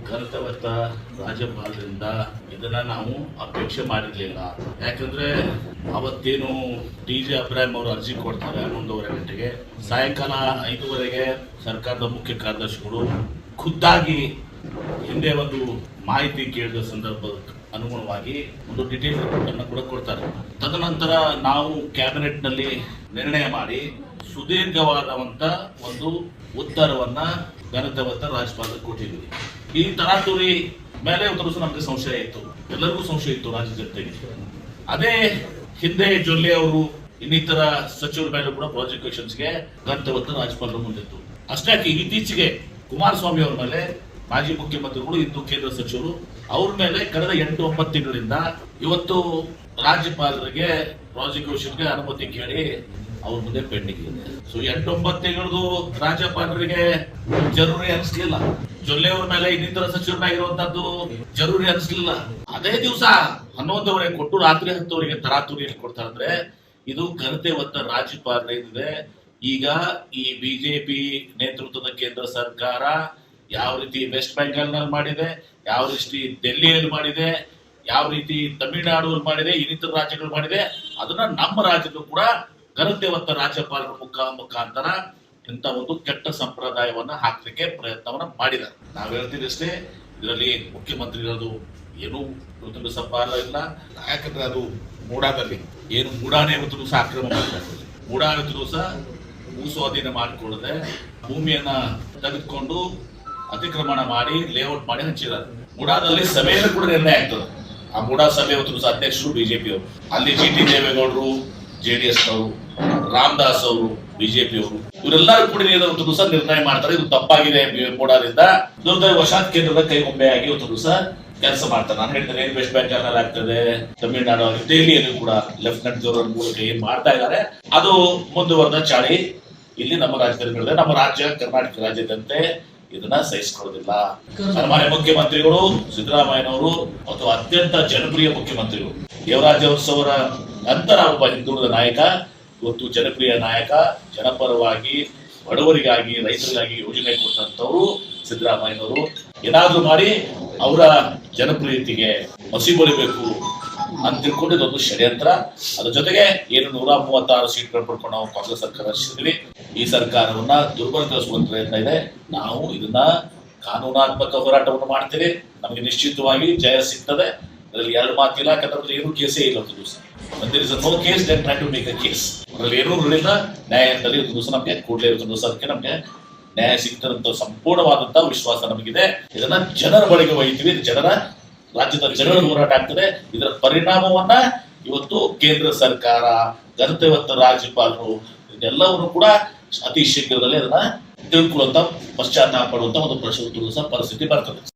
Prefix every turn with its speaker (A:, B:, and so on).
A: ಕರ್ತವ್ಯ ರಾಜ್ಯಪಾಲರಿಂದ ಇದನ್ನ ನಾವು ಅಪೇಕ್ಷೆ ಮಾಡಿರ್ಲಿಲ್ಲ. ಯಾಕಂದ್ರೆ ಅವತ್ತೇನು ಟಿ.ಜೆ. ಅಬ್ರಾಹಿಂ ಅವರು ಅರ್ಜಿ ಕೊಡ್ತಾರೆ 11:30 ಗಂಟೆಗೆ, ಸಾಯಂಕಾಲ 5:30ಗೆ ಸರ್ಕಾರದ ಮುಖ್ಯ ಕಾರ್ಯದರ್ಶಿಗಳು ಖುದ್ದಾಗಿ ಹಿಂದೆ ಒಂದು ಮಾಹಿತಿ ಕೇಳಿದ ಸಂದರ್ಭಕ್ಕೆ ಅನುಗುಣವಾಗಿ ಒಂದು ಡಿಟೇಲ್ ರಿಪೋರ್ಟ್ ಅನ್ನು ಕೂಡ ಕೊಡ್ತಾರೆ. ತದನಂತರ ನಾವು ಕ್ಯಾಬಿನೆಟ್ ನಲ್ಲಿ ನಿರ್ಣಯ ಮಾಡಿ ಸುದೀರ್ಘವಾದಂತ ಒಂದು ಉತ್ತರವನ್ನ ಘನತೆವತ್ತ ರಾಜ್ಯಪಾಲರಿಗೆ ಕೊಟ್ಟಿದ್ವಿ. ಈ ತರಾತುರಿ ಮೇಲೆ ಉತ್ತರಿಸಲು ನಮಗೆ ಸಂಶಯ ಇತ್ತು, ಎಲ್ಲರಿಗೂ ಸಂಶಯ ಇತ್ತು ರಾಜ್ಯ ಜನತೆಗೆ. ಅದೇ ಹಿಂದೆ ಜೊಲ್ಲೆ ಅವರು ಇನ್ನಿತರ ಸಚಿವರ ಮೇಲೆ ಕೂಡ ಪ್ರಾಸಿಕ್ಯೂಷನ್ಸ್ಗೆ ಘನತೆವತ್ತ ರಾಜ್ಯಪಾಲರ ಮುಂದಿತ್ತು. ಅಷ್ಟೇ ಇತ್ತೀಚೆಗೆ ಕುಮಾರಸ್ವಾಮಿ ಅವರ ಮೇಲೆ ಮಾಜಿ ಮುಖ್ಯಮಂತ್ರಿಗಳು ಇಂದು ಕೇಂದ್ರ ಸಚಿವರು ಅವ್ರ ಮೇಲೆ ಕಳೆದ 8-9 ತಿಂಗಳಿಂದ ಇವತ್ತು ರಾಜ್ಯಪಾಲರಿಗೆ ಪ್ರಾಸಿಕ್ಯೂಷನ್ಗೆ ಅನುಮತಿ ಕೇಳಿ ಅವ್ರ ಮುಂದೆ ಪೆಂಡಿಂಗ್ ಇದೆ. ಸೊ 8-9 ತಿಂಗಳದು ರಾಜ್ಯಪಾಲರಿಗೆ ಜರೂರಿ ಅನಿಸ್ಲಿಲ್ಲ. ಜೊಲ್ಲೆ ಅವ್ರ ಮೇಲೆ ಇನ್ನಿತರ ಸಚಿವರಾಗಿರುವಂತದ್ದು ಜರೂರಿ ಅನಿಸ್ಲಿಲ್ಲ. ಅದೇ ದಿವಸ 11:00 ಕೊಟ್ಟು ರಾತ್ರಿ 10:00 ತರಾತುರಿ ಕೊಡ್ತಾರೆ ಅಂದ್ರೆ ಇದು ಘನತೆ ಹೊತ್ತ ರಾಜ್ಯಪಾಲರ ಏನಿದೆ. ಈಗ ಈ ಬಿಜೆಪಿ ನೇತೃತ್ವದ ಕೇಂದ್ರ ಸರ್ಕಾರ ಯಾವ ರೀತಿ ವೆಸ್ಟ್ ಬೆಂಗಾಲ್ ನಲ್ಲಿ ಮಾಡಿದೆ, ಯಾವ ರೀತಿ ಡೆಲ್ಲಿಯಲ್ಲಿ ಮಾಡಿದೆ, ಯಾವ ರೀತಿ ತಮಿಳುನಾಡು ಮಾಡಿದೆ, ಇನ್ನಿತರ ರಾಜ್ಯಗಳು ಮಾಡಿದೆ, ಅದನ್ನ ನಮ್ಮ ರಾಜ್ಯದಲ್ಲೂ ಕೂಡ ಘನತೆ ಹೊತ್ತ ರಾಜ್ಯಪಾಲರ ಮುಖಾಂತರ ಇಂಥ ಒಂದು ಕೆಟ್ಟ ಸಂಪ್ರದಾಯವನ್ನ ಹಾಕ್ಲಿಕ್ಕೆ ಪ್ರಯತ್ನವನ್ನ ಮಾಡಿದ್ದಾರೆ. ನಾವ್ ಹೇಳ್ತೀವಿ ಅಷ್ಟೇ, ಇದರಲ್ಲಿ ಮುಖ್ಯಮಂತ್ರಿಗಳದು ಏನು ಇವತ್ತು ಸಪಾಲ ಇಲ್ಲ. ಯಾಕಂದ್ರೆ ಅದು ಮೂಡಾದಲ್ಲಿ ಏನು ಮೂಡಾನೇ ಇವತ್ತು ಸಹ ಅಕ್ರಮ ಮಾಡಿದ್ದಾರೆ. ಮೂಡಾ ಇವತ್ತು ಸಹ ಭೂ ಸ್ವಾಧೀನ ಮಾಡಿಕೊಳ್ಳದೆ ಭೂಮಿಯನ್ನ ತೆಗೆದುಕೊಂಡು ಅತಿಕ್ರಮಣ ಮಾಡಿ ಲೇಔಟ್ ಮಾಡಿ ಹಂಚಿದ್ದಾರೆ. ಮೂಡಾದಲ್ಲಿ ಸಭೆಯನ್ನು ಕೂಡ ನಿರ್ಣಯ ಆಗ್ತದೆ. ಆ ಮೂಡಾ ಸಭೆ ಇವತ್ತು ಸಹ ಅಧ್ಯಕ್ಷರು ಬಿಜೆಪಿ ಅವರು, ಅಲ್ಲಿ ಜಿ.ಟಿ. ದೇವೇಗೌಡರು ಜೆಡಿಎಸ್ ನವರು, ರಾಮದಾಸ್ ಅವರು ಬಿಜೆಪಿ ಅವರು, ಇವರೆಲ್ಲರೂ ಕೂಡ ಇವತ್ತು ಸಹ ನಿರ್ಣಯ ಮಾಡ್ತಾರೆ. ಇದು ತಪ್ಪಾಗಿದೆ ಮೂಡಾದಿಂದ, ದುರ್ದೈವಶಾತ್ ಕೇಂದ್ರದ ಕೈಗೊಂಬೆಯಾಗಿ ಇವತ್ತು ಸಹ ಕೆಲಸ ಮಾಡ್ತಾರೆ. ನಾನು ಹೇಳ್ತೇನೆ, ವೆಸ್ಟ್ ಬೆಂಗಾಲ್ ಆಗ್ತದೆ, ತಮಿಳುನಾಡು, ದೆಹಲಿಯಲ್ಲಿ ಕೂಡ ಲೆಫ್ಟಿನೆಂಟ್ ಗವರ್ನರ್ ಮೂಲಕ ಏನ್ ಮಾಡ್ತಾ ಇದ್ದಾರೆ ಅದು ಮುಂದುವರೆದ ಚಾಳಿ ಇಲ್ಲಿ ನಮ್ಮ ರಾಜ್ಯದಲ್ಲಿ. ನಮ್ಮ ರಾಜ್ಯ ಕರ್ನಾಟಕ ರಾಜ್ಯದಂತೆ ಇದನ್ನ ಸಹಿಸಿಕೊಳ್ಳೋದಿಲ್ಲ. ಸನ್ಮಾನ್ಯ ಮುಖ್ಯಮಂತ್ರಿಗಳು ಸಿದ್ದರಾಮಯ್ಯನವರು ಮತ್ತು ಅತ್ಯಂತ ಜನಪ್ರಿಯ ಮುಖ್ಯಮಂತ್ರಿಗಳು, ದೇವರಾಜ ಅವರ ನಂತರ ಒಬ್ಬ ಹಿಂದುಳಿದ ನಾಯಕ, ಇವತ್ತು ಜನಪ್ರಿಯ ನಾಯಕ, ಜನಪರವಾಗಿ ಬಡವರಿಗಾಗಿ ರೈತರಿಗಾಗಿ ಯೋಜನೆ ಕೊಟ್ಟಂತವರು ಸಿದ್ದರಾಮಯ್ಯನವರು. ಏನಾದ್ರೂ ಮಾಡಿ ಅವರ ಜನಪ್ರಿಯತೆಗೆ ಮಸಿ ಬಳಿಬೇಕು ಅಂತ ತಿಳ್ಕೊಂಡು ಇದೊಂದು ಷಡ್ಯಂತ್ರ. ಅದ್ರ ಜೊತೆಗೆ ಏನು 136 ಸೀಟ್ಗಳು ಪಡ್ಕೊಂಡು ನಾವು ಕಾಂಗ್ರೆಸ್ ಸರ್ಕಾರ ರಚಿಸಿದ್ವಿ. ಈ ಸರ್ಕಾರವನ್ನ ದುರ್ಬಲಗೊಳಿಸುವ ಪ್ರಯತ್ನ ಇದೆ. ನಾವು ಇದನ್ನ ಕಾನೂನಾತ್ಮಕ ಹೋರಾಟವನ್ನು ಮಾಡ್ತೀವಿ. ನಮಗೆ ನಿಶ್ಚಿತವಾಗಿ ಜಯ ಸಿಗ್ತದೆ, ಅದರಲ್ಲಿ ಎರಡು ಮಾತಿಲ್ಲ. ಯಾಕಂದ್ರೆ ಏನು ಕೇಸೇ ಇಲ್ಲ. ಒಂದು ದಿವಸ no case then try to make a case. ಅದರಲ್ಲಿ ಏನೂ ಉಳಿದ ನ್ಯಾಯಾಲಯದಲ್ಲಿ ಒಂದು ದಿವಸ ನಮಗೆ ಕೂಡಲೇ ಒಂದು ದಿವಸಕ್ಕೆ ನಮಗೆ ನ್ಯಾಯ ಸಿಗ್ತದಂತ ಸಂಪೂರ್ಣವಾದಂತಹ ವಿಶ್ವಾಸ ನಮಗಿದೆ. ಇದನ್ನ ಜನರ ಬಳಿಗೆ ಒಯ್ತೀವಿ. ರಾಜ್ಯದ ಜನರ ಹೋರಾಟ ಆಗ್ತದೆ. ಇದರ ಪರಿಣಾಮವನ್ನ ಇವತ್ತು ಕೇಂದ್ರ ಸರ್ಕಾರ, ಘನತೆ ಹೊತ್ತ ರಾಜ್ಯಪಾಲರು ಇದೆಲ್ಲವನ್ನು ಕೂಡ ಅತಿ ಶೀಘ್ರದಲ್ಲಿ ಅದನ್ನ ತಿಳ್ಕೊಳ್ಳುವಂತ, ಪಶ್ಚಾತ್ತಾಪ ಪಡುವಂತ ಒಂದು ಪರಿಸ್ಥಿತಿ ಬರ್ತದೆ.